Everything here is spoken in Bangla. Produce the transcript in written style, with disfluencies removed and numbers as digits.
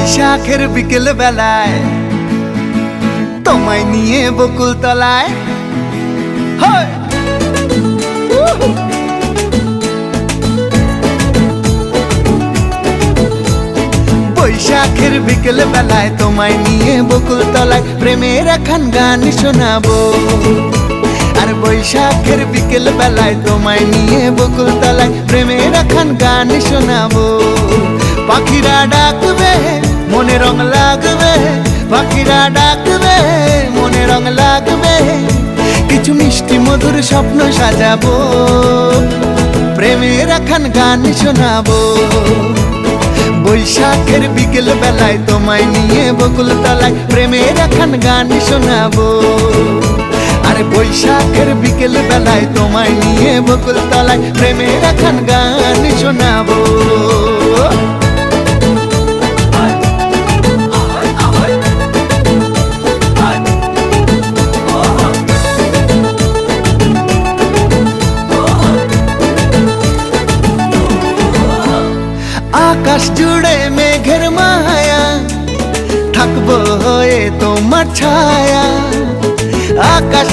বৈশাখের বিকেল বেলায় তোমায় নিয়ে বকুল তলায় বৈশাখের বিকেল বেলায় তোমায় নিয়ে বকুল তলায় প্রেমের একখান গান শোনাবো। আর বৈশাখের বিকেল বেলায় তোমায় নিয়ে বকুল তলায় প্রেমের একখান গান শোনাবো। পাখিরা ডাকবে মনে রং লাগবে, পাখিরা ডাকবে মনে রং লাগবে, কিছু মিষ্টি মধুর স্বপ্ন সাজাবো, প্রেমের একখান গান শোনাবো। বৈশাখের বিকেল বেলায় তোমায় নিয়ে বকুল তলায় প্রেমের একখান গান শোনাবো। আরে বৈশাখের বিকেল বেলায় তোমায় নিয়ে বকুল তলায় প্রেমের একখান গান শোনাবো। আকাশ জুড়ে মেঘের মায়া, থাকবো হয়ে তোমার ছায়া। আকাশ